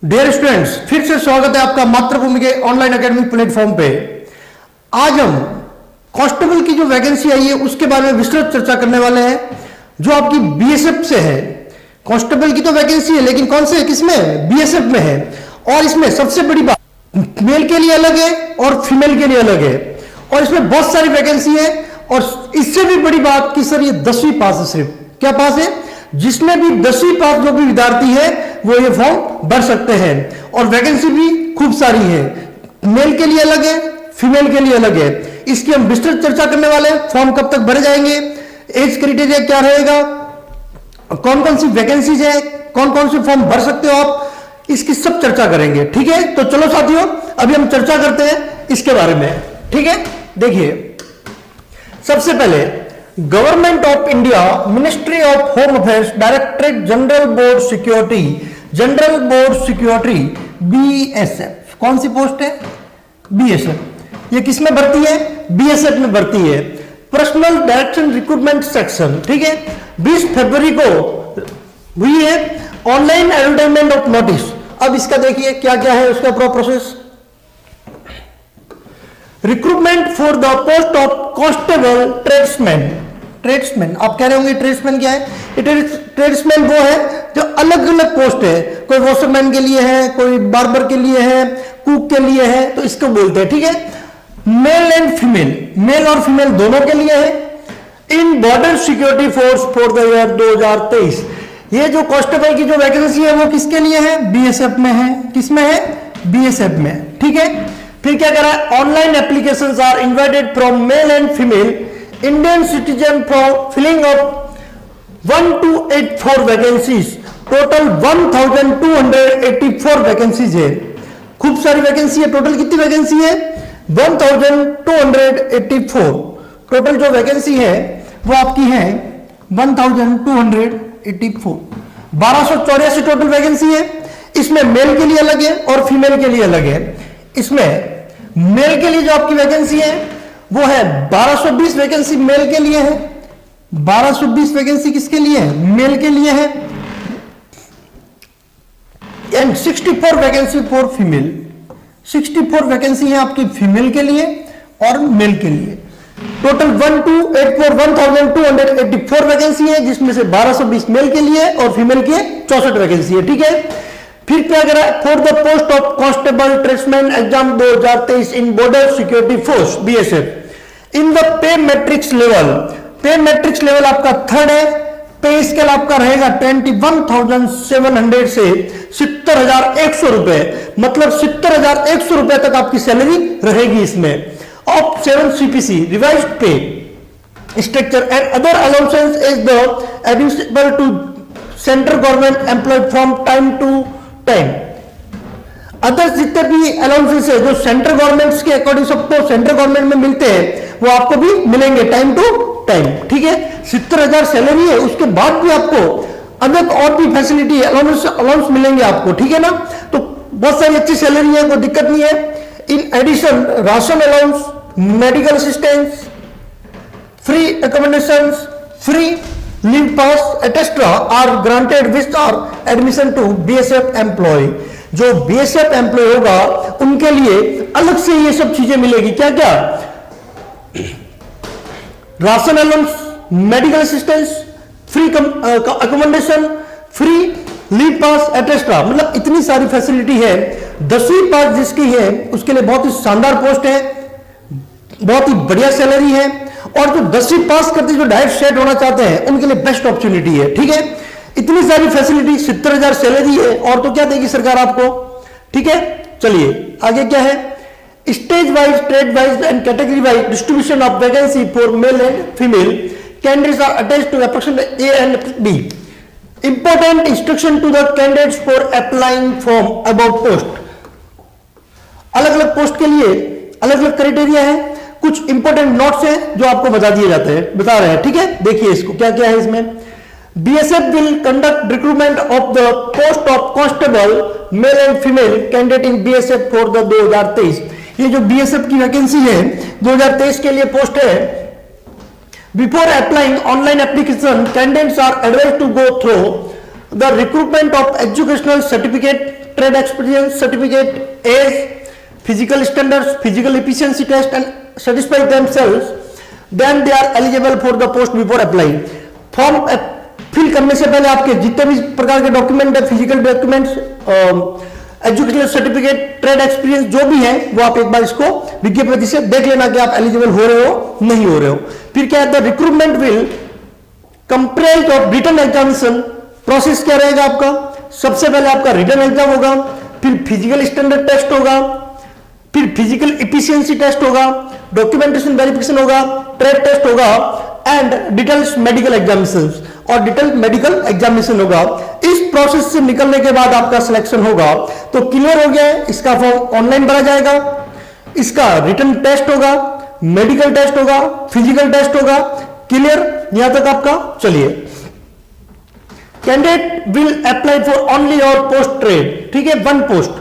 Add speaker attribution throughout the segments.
Speaker 1: Dear students, फिर से स्वागत है आपका मातृभूमि के ऑनलाइन एकेडमिक प्लेटफॉर्म पे। आज हम कांस्टेबल की जो वैकेंसी आई है उसके बारे में विस्तृत चर्चा करने वाले हैं, जो आपकी बीएसएफ से है। कांस्टेबल की तो वैकेंसी है, लेकिन कौन से किसमें? बीएसएफ में है। और इसमें सबसे बड़ी बात, मेल के लिए अलग है और फीमेल के लिए अलग है, और इसमें बहुत सारी वैकेंसी है। और इससे भी बड़ी बात कि सर ये 10वीं पास है। सिर्फ क्या पास है? जिसमें भी 10वीं पास जो भी विद्यार्थी है वो ये फॉर्म भर सकते हैं। और वैकेंसी भी खूब सारी है, मेल के लिए अलग है, फीमेल के लिए अलग है। इसकी हम विस्तृत चर्चा करने वाले हैं। फॉर्म कब तक भरे जाएंगे, एज क्राइटेरिया क्या रहेगा, कौन कौन सी वैकेंसीज है, कौन कौन से फॉर्म भर सकते हो आप, इसकी सब चर्चा करेंगे। ठीक है, तो चलो साथियों, अभी हम चर्चा करते हैं इसके बारे में। ठीक है, देखिए सबसे पहले government of India, ministry of home affairs, directorate general board security, BSF. कौन सी पोस्ट है? बीएसएफ। ये किस में भर्ती है? बीएसएफ में भर्ती है। Personal direction recruitment section. ठीक है, 20 फरवरी को हुई है ऑनलाइन एडवर्टाइजमेंट ऑफ नोटिस। अब इसका देखिए क्या क्या है उसका पूरा process. Recruitment for the post of constable tradesman. आप कह रहे होंगे ट्रेड्समैन क्या है? ट्रेड्समैन वो है जो अलग अलग पोस्ट है, कोई वॉशरमैन के लिए है, कोई बार्बर के लिए है, कुक के लिए है, तो इसको बोलते हैं। ठीक है, मेल एंड फीमेल, मेल और फीमेल दोनों के लिए है। In border security force for the year 2023। ये जो कांस्टेबल की जो वैकेंसी है वो किसके लिए है? बीएसएफ में है। किसमें है? बीएसएफ में। ठीक है, फिर क्या करा है? Online applications are invited from male and female Indian citizen for filling of 1284 vacancies. Total 1284 vacancies है। खूब सारी वैकेंसी है। टोटल कितनी वैकेंसी है? 1284। टोटल जो वैकेंसी है वो आपकी है 1284। 1284 टोटल वैकेंसी है। इसमें मेल के लिए अलग है और फीमेल के लिए अलग है। इसमें मेल के लिए जो आपकी वैकेंसी है वो है 1220 वैकेंसी मेल के लिए है। 1220 वैकेंसी किसके लिए है? मेल के लिए है। And 64 vacancy for female. 64 vacancy है आपकी फीमेल के लिए और मेल के लिए। टोटल 1284 वैकेंसी है, जिसमें से 1220 मेल के लिए और फीमेल के 64 वैकेंसी है। ठीक है, फिर क्या करा? For the post of constable tradesman exam 2023 in border security force BSF in the pay matrix level. पे मैट्रिक्स लेवल आपका 3rd है। पे स्केल आपका रहेगा 21,700 से 70,100 रुपए, मतलब 70,100 रुपए तक आपकी सैलरी रहेगी इसमें। Of 7 CPC revised pay structure and other allowances is the additional to central government employ from time to time. Other जितने भी अलाउंसेस है जो सेंट्रल गवर्नमेंट के अकॉर्डिंग सबको सेंट्रल गवर्नमेंट में मिलते हैं वो आपको भी मिलेंगे टाइम टू टाइम। ठीक है, 70,000 सैलरी है, उसके बाद भी आपको अदर और भी फैसिलिटी अलाउंस मिलेंगे आपको। ठीक है ना, तो बहुत सारी अच्छी सैलरी है, कोई दिक्कत नहीं है। In addition ration allowance, medical assistance, free accommodation, free leave pass etcetera are granted with are admission to BSF employ. जो बीएसएफ एम्प्लॉय होगा उनके लिए अलग से ये सब चीजें मिलेगी। क्या क्या? Ration allowance, medical assistance, free accommodation, free leave pass etcetera, मतलब इतनी सारी फैसिलिटी है। 10वीं पास जिसकी है उसके लिए बहुत ही शानदार पोस्ट है, बहुत ही बढ़िया सैलरी है। और जो 10वीं पास करते जो डायरेक्ट सेट होना चाहते हैं उनके लिए बेस्ट अपॉर्चुनिटी है। ठीक है, इतनी सारी फैसिलिटी, 70,000 सैलरी है, और तो क्या देगी सरकार आपको। ठीक है, चलिए आगे क्या है? Stage wise, trade wise and category wise distribution of vacancy for male and female candidates are attached to approximate A and B. Important instruction to the candidates for applying for above post. अलग अलग post के लिए अलग अलग criteria है, कुछ important notes हैं जो आपको बता दिए जाते हैं, बता रहे हैं। ठीक है, देखिए इसको क्या क्या है इसमें। BSF will conduct recruitment of the post of constable male and female candidate in BSF for the 2023। ये जो BSF की वैकेंसी है 2023 के लिए पोस्ट है। Before applying online application, candidates are advised to go through the recruitment of educational certificate, trade experience certificate, age, physical standards, physical efficiency test and satisfy themselves, then they are eligible for the post before applying. Form fill करने से पहले आपके जितने भी प्रकार के document है, physical documents, educational certificate, trade experience जो भी है, वो आप एक बार इसको विज्ञप्ति से देख लेना कि आप एलिजिबल हो रहे हो नहीं हो रहे हो। फिर क्या है, the recruitment will comprise of written examination. Process क्या रहेगा आपका, सबसे पहले आपका रिटन एग्जाम होगा, फिर फिजिकल स्टैंडर्ड टेस्ट होगा, फिर फिजिकल एफिशिएंसी टेस्ट होगा, डॉक्यूमेंटेशन वेरिफिकेशन होगा, ट्रेड टेस्ट होगा एंड डिटेल्स मेडिकल एग्जामिनेशंस और डिटेल मेडिकल एग्जामिनेशन होगा। इस प्रोसेस से निकलने के बाद आपका सिलेक्शन होगा। तो क्लियर हो गया है, इसका फॉर्म ऑनलाइन भरा जाएगा, इसका रिटन टेस्ट होगा, मेडिकल टेस्ट होगा, फिजिकल टेस्ट होगा। क्लियर यहां तक आपका? चलिए, candidate will apply for only और पोस्ट ट्रेड, ठीक है, वन पोस्ट,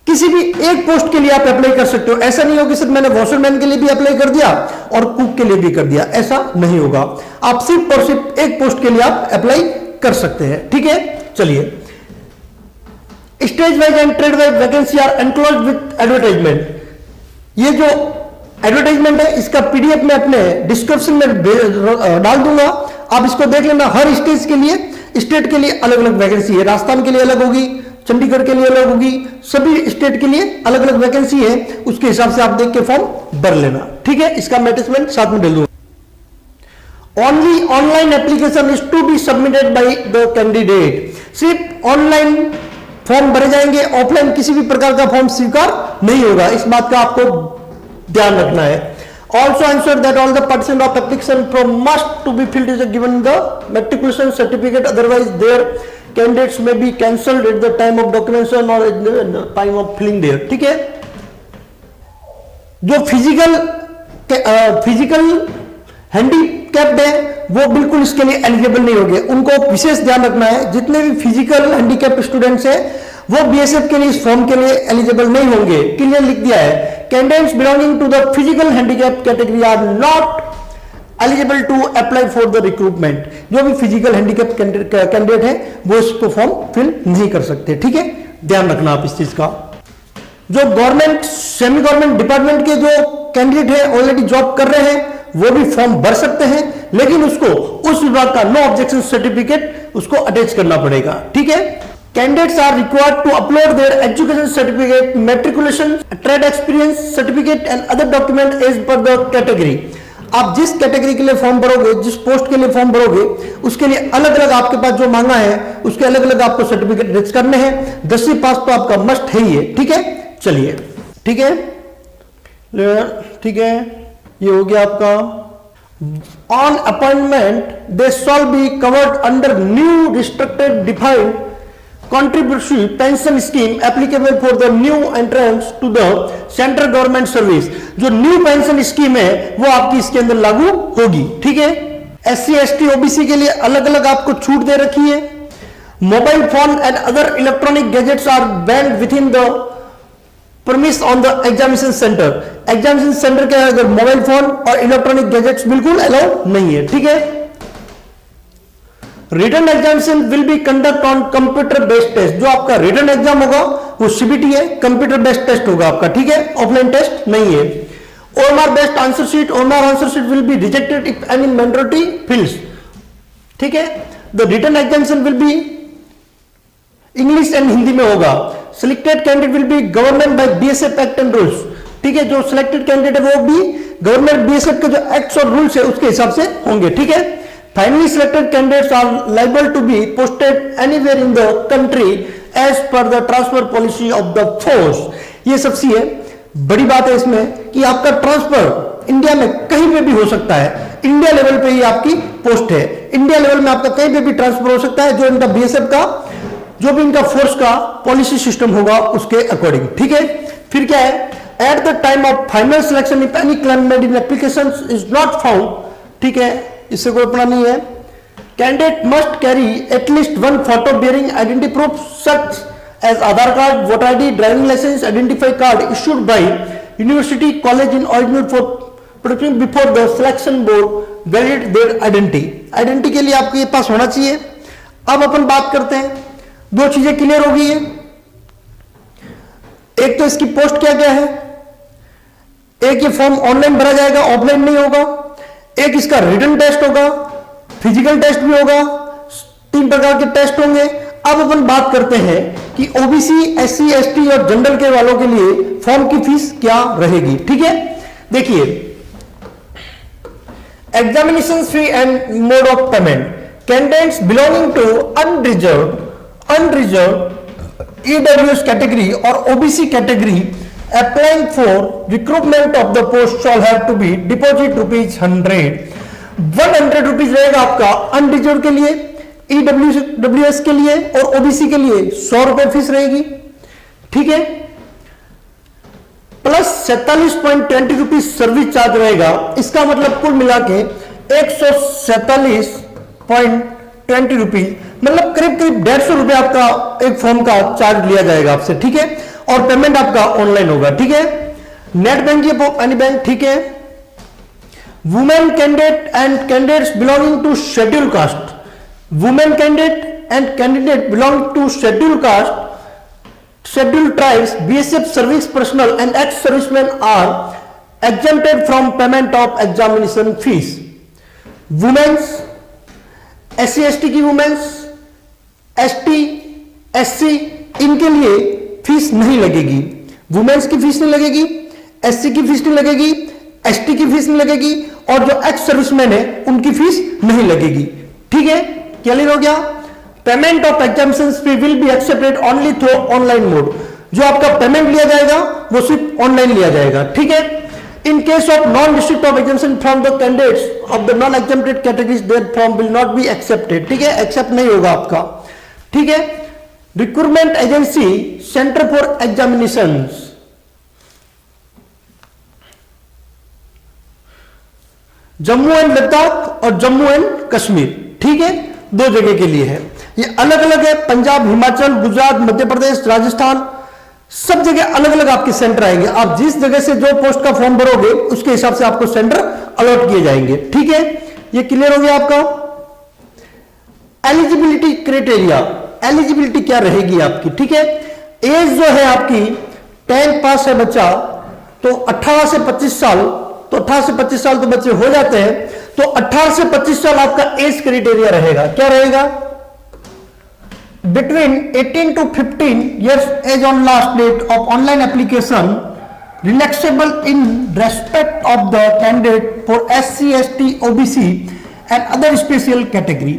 Speaker 1: किसी भी एक पोस्ट के लिए आप अप्लाई कर सकते हो। ऐसा नहीं हो कि सिर्फ मैंने वॉशरमैन के लिए भी अप्लाई कर दिया और कुक के लिए भी कर दिया, ऐसा नहीं होगा। आप सिर्फ और सिर्फ एक पोस्ट के लिए आप अप्लाई कर सकते हैं, ठीक है। चलिए, stage wise and trade wise vacancy are enclosed with advertisement. ये जो एडवर्टाइजमेंट है, इसका पीडीएफ में अपने डिस्क्रिप्शन में डाल दूंगा, आप इसको देख लेना। हर स्टेज के लिए, स्टेट के लिए अलग अलग वैकेंसी है। राजस्थान के लिए अलग होगी, चंडीगढ़ के लिए अलग होगी, सभी स्टेट के लिए अलग अलग वैकेंसी है। उसके हिसाब से आप देख के फॉर्म भर लेना, ठीक है। इसका मैं अटैचमेंट साथ में डाल दूंगा। Only online application is to be submitted by the candidate. सिर्फ ऑनलाइन फॉर्म भरे जाएंगे, ऑफलाइन किसी भी प्रकार का फॉर्म स्वीकार नहीं होगा। इस बात का आपको ध्यान रखना है। Also ensure that all the percent of application form must to be filled is given the matriculation certificate, otherwise their candidates may be cancelled at the time of documentation or at the time of filling there, ठीक है। जो physical handicapped है वो बिल्कुल इसके लिए eligible नहीं होंगे। उनको विशेष ध्यान रखना है, जितने भी फिजिकल हैंडीकैप्ड स्टूडेंट्स हैं वो बीएसएफ के लिए इस फॉर्म के लिए एलिजिबल नहीं होंगे। क्लियर लिख दिया है, candidates belonging to the physical handicap category are not eligible to apply for the recruitment. जो भी फिजिकल हैंडीकैप कैंडिडेट है वो इसको फॉर्म फिल नहीं कर सकते, ठीक है। ध्यान रखना आप इस चीज का। जो गवर्नमेंट, सेमी गवर्नमेंट डिपार्टमेंट के जो कैंडिडेट है, ऑलरेडी जॉब कर रहे हैं, वो भी फॉर्म भर सकते हैं, लेकिन उसको उस विभाग का नो ऑब्जेक्शन सर्टिफिकेट उसको अटैच करना पड़ेगा, ठीक है। Candidates are required to upload their education certificate, matriculation, trade experience certificate and other document as per the category. आप जिस कैटेगरी के लिए फॉर्म भरोगे, जिस पोस्ट के लिए फॉर्म भरोगे, उसके लिए अलग अलग आपके पास जो मांगा है उसके अलग अलग आपको सर्टिफिकेट अटैच करने हैं। 10वीं पास तो आपका मस्ट है ही है, ठीक है। चलिए, ठीक है, ठीक है, ये हो गया आपका। On appointment they shawl be covered under new restricted defined contributory pension scheme applicable for the new entrants to the central government service। जो न्यू पेंशन स्कीम है वो आपकी इसके अंदर लागू होगी, ठीक है। SC ST OBC के लिए अलग अलग आपको छूट दे रखी है। Mobile phone and other electronic gadgets are banned within the premise on the examination centre. Examination centre के अगर मोबाइल फोन और इलेक्ट्रॉनिक गैजेट्स बिल्कुल अलाउ नहीं है, ठीक है। Written examination will be conduct on computer based test. जो आपका रिटन एग्जाम होगा वो सीबीटी है, कंप्यूटर बेस्ड टेस्ट होगा आपका, ठीक है, ऑफलाइन टेस्ट नहीं है। OMR based answer sheet, OMR answer sheet will be rejected if any mandatory fields, ठीक है। The written examination will be English and Hindi में होगा। Selected candidate will be government by BSF act and rules, ठीक है। जो selected candidate है वो भी गवर्नमेंट बीएसएफ के जो एक्ट्स और रूल्स है उसके हिसाब से होंगे, ठीक है। Finally selected candidates are liable to be posted anywhere in the country as per the transfer policy of the force। ये सबसे बड़ी बात है इसमें कि आपका ट्रांसफर इंडिया में कहीं पे भी हो सकता है। इंडिया लेवल पे ही आपकी पोस्ट है, इंडिया लेवल में आपका कहीं पे भी ट्रांसफर हो सकता है, जो इनका बीएसएफ का जो भी इनका फोर्स का पॉलिसी सिस्टम होगा उसके अकॉर्डिंग, ठीक है। फिर क्या है, at the time of final selection if any claim made in application is not found, ठीक है, इससे कोई अपना नहीं है। Candidate must carry at least one photo bearing identity proof such as Aadhaar card, voter ID, driving licence, identify card issued by university college in original for protecting before the selection board valid their identity. Identity के लिए आपके पास होना चाहिए अब अपन बात करते हैं, दो चीजें क्लियर हो गई है। एक तो इसकी पोस्ट क्या क्या है, एक ये फॉर्म ऑनलाइन भरा जाएगा, ऑफलाइन नहीं होगा। एक इसका रिटन टेस्ट होगा, फिजिकल टेस्ट भी होगा, 3 प्रकार के टेस्ट होंगे। अब अपन बात करते हैं कि ओबीसी, एससी, एसटी और जनरल के वालों के लिए फॉर्म की फीस क्या रहेगी। ठीक है, देखिए, examination fee and mode of payment, candidates belonging to unreserve EWS category or OBC category applying for recruitment of the post shall have to be deposit ₹100 rupees रहेगा आपका अनरिजर्व के लिए, EWS के लिए और OBC के लिए 100 रुपए फीस रहेगी। ठीक है, प्लस 47.20 रुपीज सर्विस चार्ज रहेगा। इसका मतलब कुल मिला के 147.20 रुपीज, मतलब करीब करीब 150 रुपए आपका एक फॉर्म का चार्ज लिया जाएगा आपसे। ठीक है, और पेमेंट आपका ऑनलाइन होगा। ठीक है, नेट बैंकिंग, एनी बैंक। ठीक है, women candidate and candidates belonging to schedule caste, women candidate and candidate belonging to schedule caste, scheduled tribes, BSF service personnel and ex-servicemen are exempted from payment of examination fees. Women's, SC ST की women's, ST SC इनके लिए fees नहीं लगेगी। Women's की fees नहीं लगेगी, SC की fees नहीं लगेगी, ST की फीस नहीं लगेगी और जो एक्स सर्विसमैन है उनकी फीस नहीं लगेगी। ठीक है, क्लियर हो गया। Payment of examination fee will be accepted only through online mode, जो आपका पेमेंट लिया जाएगा वो सिर्फ ऑनलाइन लिया जाएगा। ठीक है, in case of non district of examination from the candidates of the non exempted categories their form will not be accepted. ठीक है, एक्सेप्ट नहीं होगा आपका। ठीक है, recruitment agency centre for examinations, Jammu and Ladakh और जम्मू एंड कश्मीर। ठीक है, 2 जगह के लिए है, ये अलग अलग है। पंजाब, हिमाचल, गुजरात, मध्य प्रदेश, राजस्थान, सब जगह अलग अलग आपके सेंटर आएंगे। आप जिस जगह से जो पोस्ट का फॉर्म भरोगे उसके हिसाब से आपको सेंटर अलॉट किए जाएंगे। ठीक है, ये क्लियर हो गया आपका। एलिजिबिलिटी क्राइटेरिया, एलिजिबिलिटी क्या रहेगी आपकी। ठीक है, एज जो है आपकी 10th पास है बच्चा तो 18 से 25 साल, तो 18 से 25 साल तो बच्चे हो जाते हैं, तो 18 से 25 साल आपका एज क्राइटेरिया रहेगा। क्या रहेगा, between 18 to 15 years age on last date of online application, relaxable in respect of the candidate for SC, ST, OBC and other special category।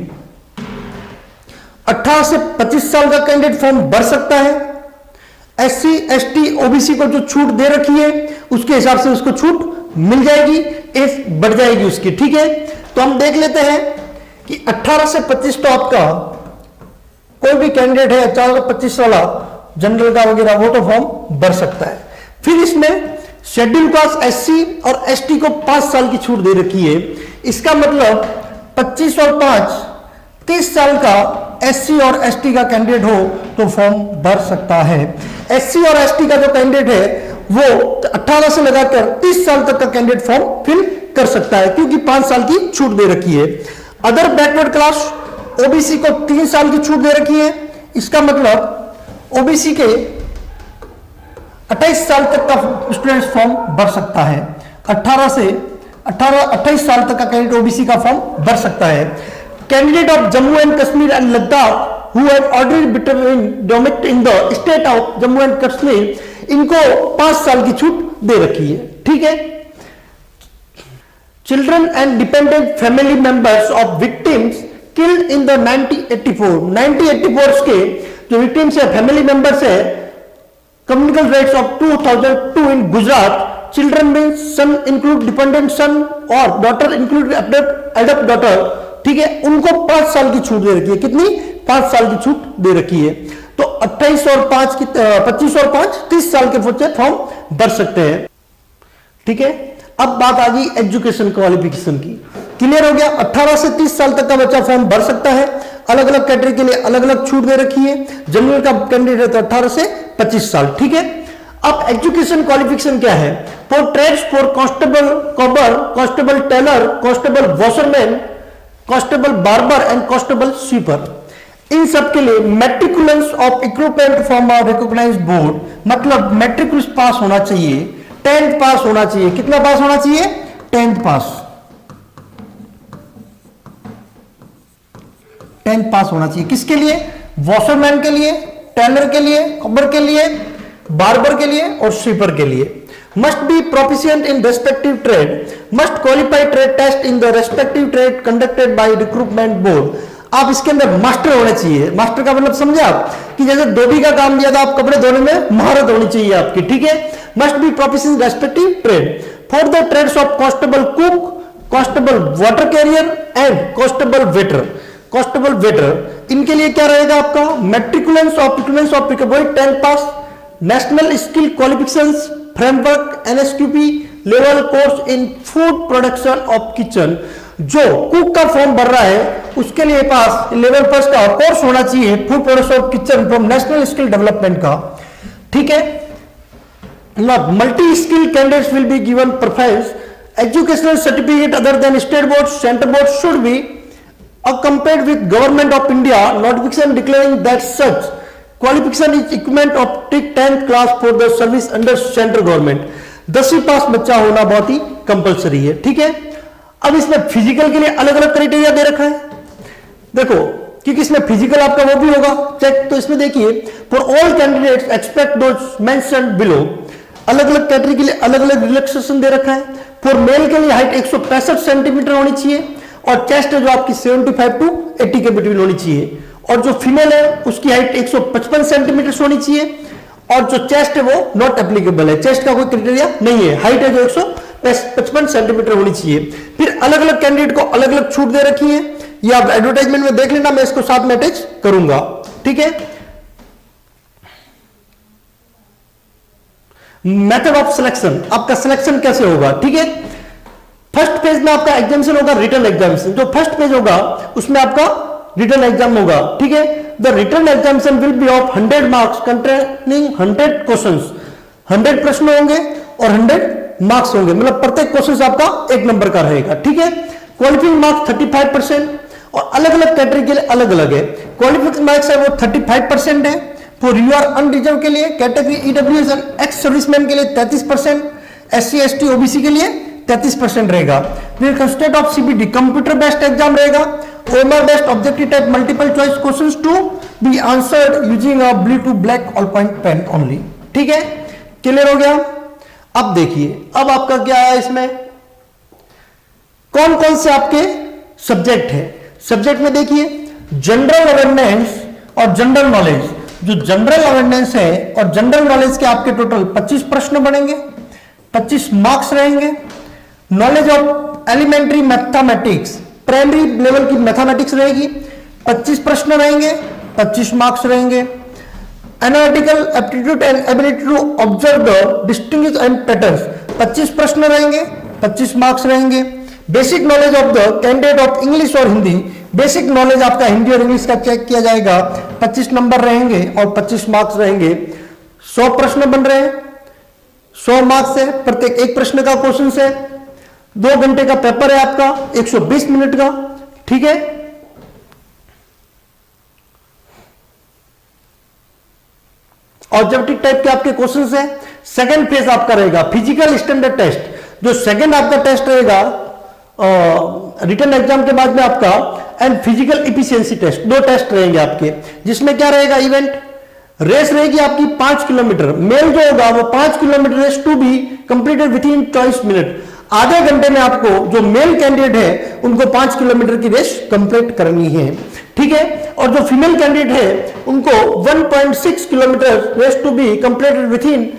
Speaker 1: 18 से 25 साल का कैंडिडेट फॉर्म भर सकता है। SC, ST, OBC को जो छूट दे रखी है उसके हिसाब से उसको छूट मिल जाएगी, एज बढ़ जाएगी उसकी। ठीक है, तो हम देख लेते हैं कि 18 से 25 तो आपका कोई भी कैंडिडेट है 18 से 25 वाला जनरल का वगैरह वो तो फॉर्म भर सकता है। फिर इसमें शेड्यूल कास्ट SC और ST को 5 साल की छूट दे रखी है। इसका मतलब 25 और 5 30 साल का SC और ST का कैंडिडेट हो तो फॉर्म भर सकता है। SC और ST का जो कैंडिडेट है वो 18 से लगाकर 30 साल तक का कैंडिडेट फॉर्म फिल कर सकता है, क्योंकि 5 साल की छूट दे रखी है। अदर बैकवर्ड क्लास OBC को 3 साल की छूट दे रखी है। इसका मतलब OBC के 28 साल तक का स्टूडेंट फॉर्म भर सकता है। 28 साल तक का कैंडिडेट OBC का फॉर्म भर सकता है। Candidate of Jammu and Kashmir and Ladakh who have already domiciled in the state of Jammu and Kashmir, इनको 5 साल की छूट दे रखी है। ठीक है, children and dependent family members of victims killed in the 1984 के जो विक्टिम्स है, फैमिली मेंबर्स है, communal riots of 2002 in Gujarat, children means son include dependent son और डॉटर इंक्लूड एडॉप्ट डॉटर। ठीक है, उनको 5 साल की छूट दे रखी है। कितनी? 5 साल की छूट दे रखी है। तो 28 और 5 की 25 और 5 30 साल के बच्चे फॉर्म भर सकते हैं। ठीक है, अब बात आ गई एजुकेशन क्वालिफिकेशन की। क्लियर हो गया, 18 से 30 साल तक का बच्चा फॉर्म भर सकता है। अलग अलग कैटेगरी के लिए अलग अलग छूट दे रखी है। जनरल का कैंडिडेट है तो 18 से 25 साल। ठीक है, अब एजुकेशन क्वालिफिकेशन क्या है? For trades, for constable cobbler, constable tailor, constable washerman, constable barber and constable sweeper. इन सब के लिए matriculation of equipment from a recognised board, मतलब मैट्रिकुलस पास होना चाहिए, 10th पास होना चाहिए। कितना पास होना चाहिए? 10th पास, 10th पास होना चाहिए। किसके लिए? वॉशरमैन के लिए, टेलर के लिए, कबर के लिए, बार्बर के लिए और स्वीपर के लिए। Must be proficient in respective trade, must qualify trade test in the respective trade conducted by recruitment board. आप इसके अंदर मास्टर होने चाहिए। मास्टर का मतलब समझे आप, कि जैसे धोबी का काम दिया था, आप कपड़े धोने में महारत होनी चाहिए आपकी, ठीक है। Must be proficient in respective trade for the trades of constable cook, constable water carrier and constable waiter. Constable waiter इनके लिए क्या रहेगा आपका? Matriculation of equipments of 10th pass, national skill qualifications framework NSQP level course in food production of kitchen. जो cook का form भर रहा है उसके लिए पास लेवल फर्स्ट का कोर्स होना चाहिए food production of kitchen from national skill development का, ठीक है। Multi skill candidates will be given preference. Educational certificate other than state board, central board should be accompanied with Government of India notification declaring that such qualification is equivalent of 10th class for the service under central government। 10वीं पास बच्चा होना बहुत ही compulsory है, ठीक है। अब इसमें physical के लिए अलग अलग क्राइटेरिया दे रखा है, देखो, क्योंकि इसमें फिजिकल आपका वो भी होगा चेक। तो इसमें देखिए, for all candidates expect those mentioned below, अलग अलग कैटेगरी के लिए अलग अलग रिलैक्सेशन दे रखा है। फॉर मेल के लिए हाइट 165 सेंटीमीटर होनी चाहिए और चेस्ट है जो आपकी 75 टू 80 के बिटवीन होनी चाहिए। और जो फीमेल है उसकी हाइट 155 सेंटीमीटर होनी चाहिए और जो चेस्ट है वो नॉट एप्लीकेबल है, चेस्ट का कोई क्राइटेरिया नहीं है, हाइट है जो 155 सेंटीमीटर होनी चाहिए। फिर अलग अलग कैंडिडेट को अलग अलग छूट दे रखी है, ये आप एडवर्टाइजमेंट में देख लेना, मैं इसको साथ में अटैच करूंगा, ठीक है। मेथड ऑफ सिलेक्शन, आपका सिलेक्शन कैसे होगा, ठीक है। फर्स्ट पेज में आपका एग्जामिनेशन होगा रिटन एग्जामिनेशन, जो फर्स्ट पेज होगा उसमें आपका रिटन एग्जाम होगा, ठीक है। The written examination will be of 100 marks containing 100 questions, 100 प्रश्न होंगे और 100 मार्क्स होंगे, मतलब प्रत्येक क्वेश्चन आपका 1 नंबर का रहेगा, ठीक है। क्वालिफाइंग मार्क्स 35% और अलग अलग कैटेगरी के लिए अलग अलग है। क्वालिफाइंग मार्क्स है वो 35% है फॉर यूआर अनरिजर्व के लिए, category EWS and ex serviceman के लिए 33%, एससी एसटी ओबीसी के लिए 33% रहेगा। फिर constant of CBD computer based exam रहेगा, OMR based objective type multiple choice questions to be answered using a blue to black all point pen only, ठीक है। Clear हो गया। अब देखिए, अब आपका क्या है, इसमें कौन कौन से आपके सब्जेक्ट है। सब्जेक्ट में देखिए, जनरल अवेयरनेस और जनरल नॉलेज। जो जनरल अवेयरनेस है और जनरल नॉलेज के आपके टोटल 25 प्रश्न बनेंगे, 25 मार्क्स रहेंगे। Knowledge of elementary mathematics, primary level की मैथमेटिक्स रहेगी, 25 प्रश्न रहेंगे, 25 मार्क्स रहेंगे। Analytical aptitude and ability to observe the distinguish and patterns, 25 प्रश्न रहेंगे, 25 मार्क्स रहेंगे। Basic knowledge of the candidate of English और हिंदी, बेसिक नॉलेज आपका हिंदी और इंग्लिश का चेक किया जाएगा, 25 नंबर रहेंगे और 25 मार्क्स रहेंगे। 100 प्रश्न बन रहे हैं, 100 मार्क्स है, प्रत्येक एक प्रश्न का क्वेश्चन है। 2 घंटे का पेपर है आपका, 120 मिनट का, ठीक है। ऑब्जेक्टिव टाइप के आपके क्वेश्चंस है। सेकंड फेज आपका रहेगा फिजिकल स्टैंडर्ड टेस्ट, जो सेकंड आपका टेस्ट रहेगा रिटन एग्जाम के बाद में आपका, and physical efficiency test, 2 test रहेंगे आपके, जिसमें क्या रहेगा, इवेंट रेस रहेगी आपकी 5 किलोमीटर। मेल जो होगा वो 5 kilometre race to be completed within 24 minute. आधे घंटे में आपको जो मेल कैंडिडेट है उनको 5 किलोमीटर की रेस कंप्लीट करनी है, ठीक है। और जो फीमेल कैंडिडेट है उनको 1.6 kilometre race to be completed within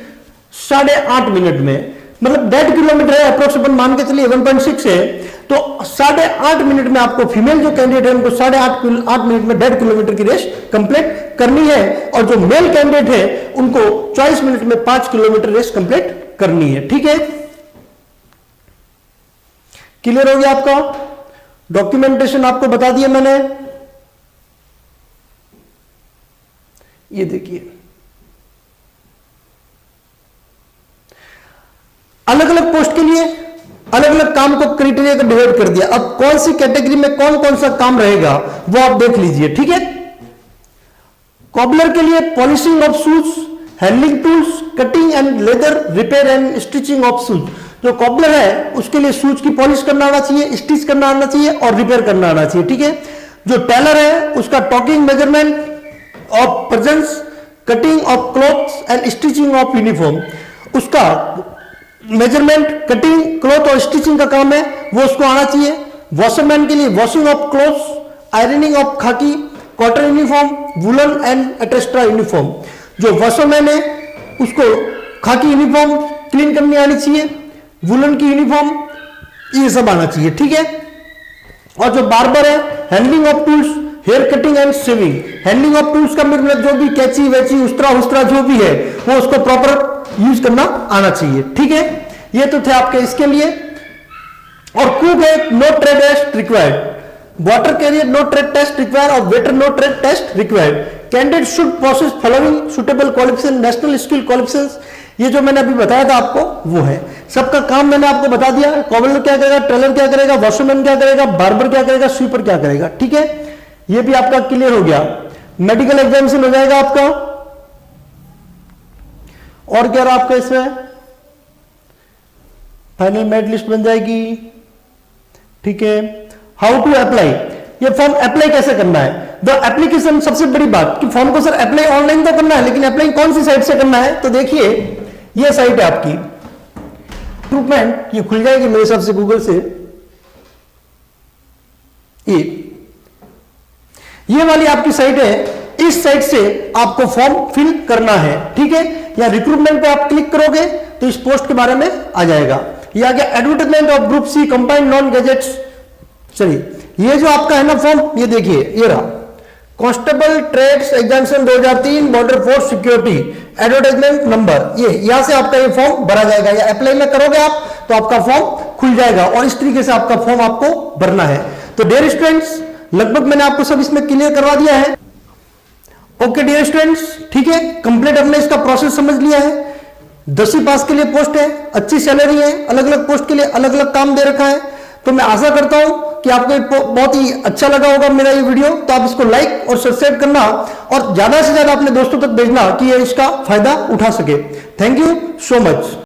Speaker 1: 8.5 minute में, मतलब 1.5 किलोमीटर है अप्रोक्सीमेट, मान के चलिए 1.6 है, तो 8.5 मिनट में आपको फीमेल जो कैंडिडेट है उनको 8.5 मिनट में 1.5 किलोमीटर की रेस कंप्लीट करनी है। और जो मेल कैंडिडेट है उनको 24 मिनट में 5 किलोमीटर रेस कंप्लीट करनी है, ठीक है। क्लियर हो गया आपका। डॉक्यूमेंटेशन आपको बता दिया मैंने, ये देखिए अलग अलग पोस्ट के लिए अलग अलग काम को क्राइटेरिया का डिवाइड कर दिया। अब कौन सी कैटेगरी में कौन कौन सा काम रहेगा वो आप देख लीजिए, ठीक है। कॉबलर के लिए polishing of shoes, handling tools, cutting and leather repair and stitching of shoes. जो कॉबलर है उसके लिए शूज की पॉलिश करना आना चाहिए, स्टिच करना आना चाहिए और रिपेयर करना आना चाहिए, ठीक है। जो टेलर है उसका talking measurement of presence, cutting of clothes and stitching of uniform, उसका मेजरमेंट, कटिंग, क्लॉथ और स्टिचिंग का काम है वो उसको आना चाहिए। वॉशरमैन के लिए washing of clothes, ironing of khaki, cotton uniform, woollen and extra uniform. जो वॉशरमैन है उसको खाकी यूनिफॉर्म क्लीन करनी आनी चाहिए, वुलन की यूनिफॉर्म, ये सब आना चाहिए, ठीक है। और जो बार्बर है, handling of tools, hair cutting and shaving. Handling of tools का मतलब जो भी कैंची वैची उस्तरा जो भी है वो उसको प्रॉपर यूज करना आना चाहिए, ठीक है। ये तो थे आपके इसके लिए। और कुक है, no trade test required. Water carrier, no trade test required और waiter, no trade test required. Candidate should process following suitable qualification, national skill qualifications. ये जो मैंने अभी बताया था आपको वो है। सबका काम मैंने आपको बता दिया। कॉबलर क्या करेगा, टेलर क्या करेगा, वॉशरमैन क्या करेगा, बार्बर क्या करेगा, स्वीपर क्या करेगा, ठीक है। ये भी आपका क्लियर हो गया। मेडिकल एग्जामिनेशन हो जाएगा आपका। और क्या रहा आपका इसमें, फाइनल मेरिट लिस्ट बन जाएगी, ठीक है। हाउ टू अप्लाई, ये फॉर्म अप्लाई कैसे करना है। द एप्लीकेशन, सबसे बड़ी बात कि फॉर्म को सर अप्लाई ऑनलाइन तो करना है, लेकिन अप्लाई कौन सी साइट से करना है। तो देखिए ये साइट है आपकी रिक्रूटमेंट, ये खुल जाएगी मेरे हिसाब से गूगल से। ये वाली आपकी साइट है, इस साइट से आपको फॉर्म फिल करना है, ठीक है। या रिक्रूटमेंट पे आप क्लिक करोगे तो इस पोस्ट के बारे में आ जाएगा। ये आ गया advertisement of group C combined non gazetted. चलिए ये जो आपका है ना फॉर्म, ये देखिए ये रहा, constable trades examination 2003 border force security advertisement number. ये यहां से आपका ये फॉर्म भरा जाएगा, या अप्लाई में करोगे आप तो आपका फॉर्म खुल जाएगा और इस तरीके से आपका फॉर्म आपको भरना है। तो डियर स्टूडेंट्स, लगभग मैंने आपको सब इसमें क्लियर करवा दिया है। ओके डियर स्टूडेंट्स, ठीक है, कंप्लीट हमने इसका प्रोसेस समझ लिया है। 10वीं पास के लिए पोस्ट है, अच्छी सैलरी है, अलग अलग पोस्ट के लिए अलग अलग काम दे रखा है। तो मैं आशा करता हूं कि आपको बहुत ही अच्छा लगा होगा मेरा ये वीडियो। तो आप इसको लाइक और सब्सक्राइब करना और ज्यादा से ज्यादा अपने दोस्तों तक भेजना कि ये इसका फायदा उठा सके। Thank you so much.